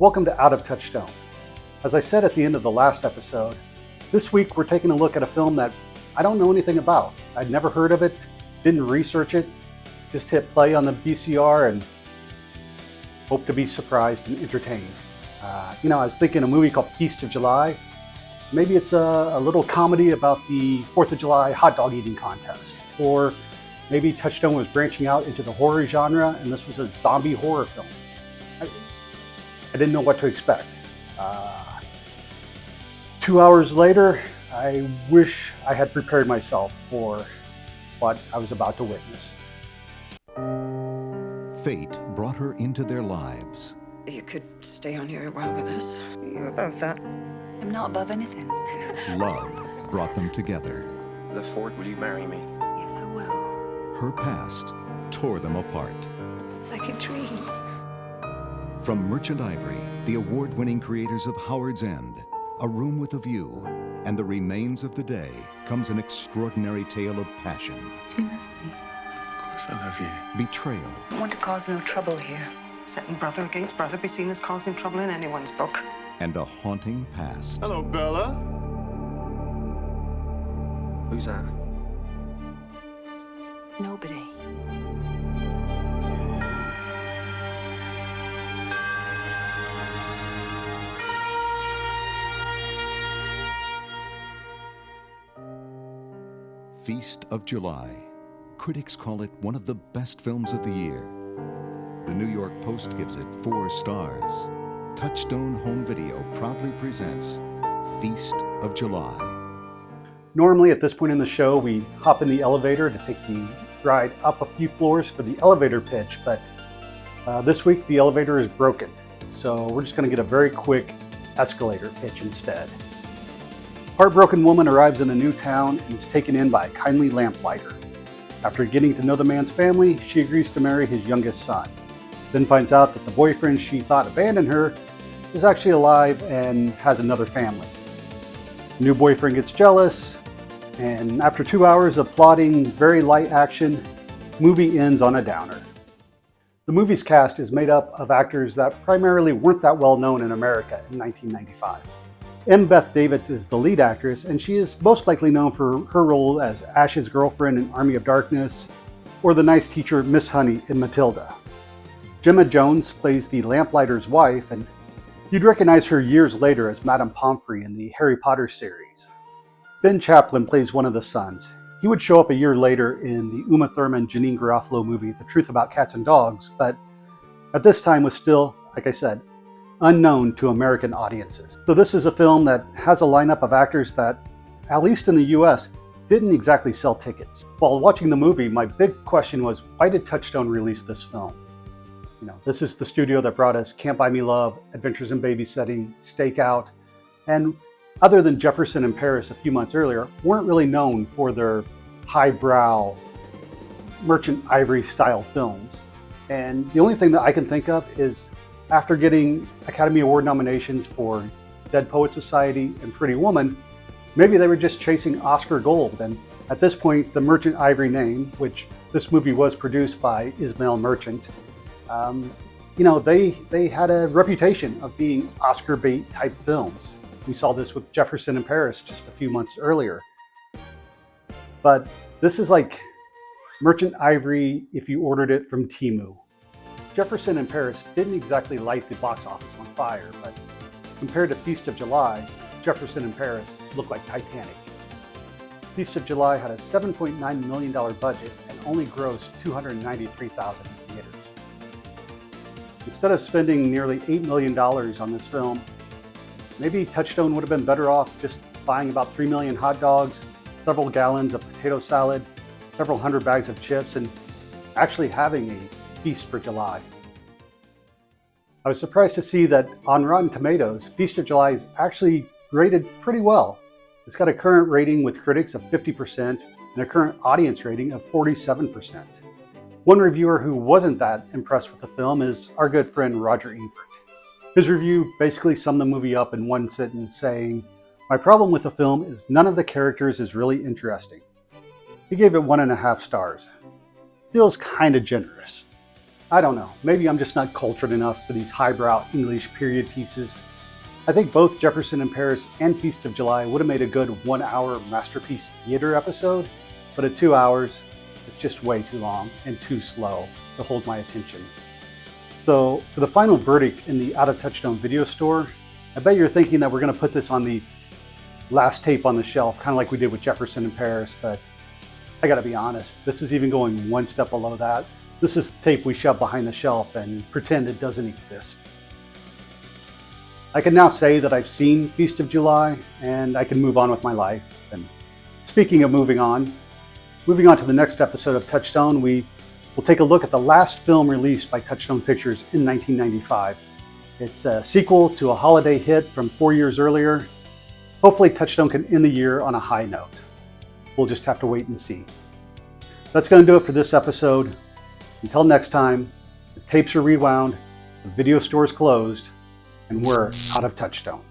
Welcome to Out of Touchstone. As I said at the end of the last episode, this week we're taking a look at a film that I don't know anything about. I'd never heard of it, didn't research it, just hit play on the VCR and hope to be surprised and entertained. I was thinking a movie called Feast of July. Maybe it's a little comedy about the 4th of July hot dog eating contest. Or maybe Touchstone was branching out into the horror genre and this was a zombie horror film. I didn't know what to expect. 2 hours later, I wish I had prepared myself for what I was about to witness. Fate brought her into their lives. You could stay on here a while with us. You're above that. I'm not above anything. Love brought them together. LaForte, will you marry me? Yes, I will. Her past tore them apart. It's like a dream. From Merchant Ivory, the award-winning creators of Howard's End, A Room with a View, and The Remains of the Day, comes an extraordinary tale of passion, Do you love me? Of course I love you. betrayal, I want to cause no trouble here. Setting brother against brother be seen as causing trouble in anyone's book. and a haunting past. Hello, Bella. Who's that? Nobody. Feast of July. Critics call it one of the best films of the year. The New York Post gives it 4 stars. Touchstone Home Video proudly presents Feast of July. Normally at this point in the show, we hop in the elevator to take the ride up a few floors for the elevator pitch, but this week the elevator is broken. So we're just going to get a very quick escalator pitch instead. Heartbroken woman arrives in a new town and is taken in by a kindly lamplighter. After getting to know the man's family, she agrees to marry his youngest son. Then finds out that the boyfriend she thought abandoned her is actually alive and has another family. The new boyfriend gets jealous, and after 2 hours of plotting very light action, movie ends on a downer. The movie's cast is made up of actors that primarily weren't that well known in America in 1995. M. Beth Davids is the lead actress, and she is most likely known for her role as Ash's girlfriend in Army of Darkness, or the nice teacher Miss Honey in Matilda. Gemma Jones plays the lamplighter's wife, and you'd recognize her years later as Madame Pomfrey in the Harry Potter series. Ben Chaplin plays one of the sons. He would show up a year later in the Uma Thurman Janine Garofalo movie The Truth About Cats and Dogs, but at this time was still, like I said, unknown to American audiences. So this is a film that has a lineup of actors that, at least in the US, didn't exactly sell tickets. While watching the movie, my big question was, why did Touchstone release this film? This is the studio that brought us Can't Buy Me Love, Adventures in Babysitting, Stakeout, and other than Jefferson and Paris a few months earlier, weren't really known for their highbrow Merchant Ivory style films. And the only thing that I can think of is after getting Academy Award nominations for Dead Poets Society and Pretty Woman, maybe they were just chasing Oscar gold. And at this point, the Merchant Ivory name, which this movie was produced by Ismail Merchant, they had a reputation of being Oscar bait type films. We saw this with Jefferson and Paris just a few months earlier. But this is like Merchant Ivory if you ordered it from Temu. Jefferson and Paris didn't exactly light the box office on fire, but compared to Feast of July, Jefferson and Paris looked like Titanic. Feast of July had a $7.9 million budget and only grossed $293,000 in theaters. Instead of spending nearly $8 million on this film, maybe Touchstone would have been better off just buying about 3 million hot dogs, several gallons of potato salad, several hundred bags of chips, and actually having a Feast for July. I was surprised to see that on Rotten Tomatoes, Feast of July is actually rated pretty well. It's got a current rating with critics of 50% and a current audience rating of 47%. One reviewer who wasn't that impressed with the film is our good friend Roger Ebert. His review basically summed the movie up in one sentence saying, "My problem with the film is none of the characters is really interesting." He gave it 1.5 stars. Feels kind of generous. I don't know, maybe I'm just not cultured enough for these highbrow English period pieces. I think both Jefferson in Paris and Feast of July would have made a good 1 hour masterpiece theater episode, but at 2 hours, it's just way too long and too slow to hold my attention. So for the final verdict in the Out of Touchstone video store, I bet you're thinking that we're going to put this on the last tape on the shelf, kind of like we did with Jefferson in Paris, but I gotta be honest, this is even going one step below that. This is the tape we shove behind the shelf and pretend it doesn't exist. I can now say that I've seen Feast of July and I can move on with my life. And speaking of moving on to the next episode of Touchstone, we will take a look at the last film released by Touchstone Pictures in 1995. It's a sequel to a holiday hit from 4 years earlier. Hopefully Touchstone can end the year on a high note. We'll just have to wait and see. That's going to do it for this episode. Until next time, the tapes are rewound, the video store is closed, and we're out of Touchstone.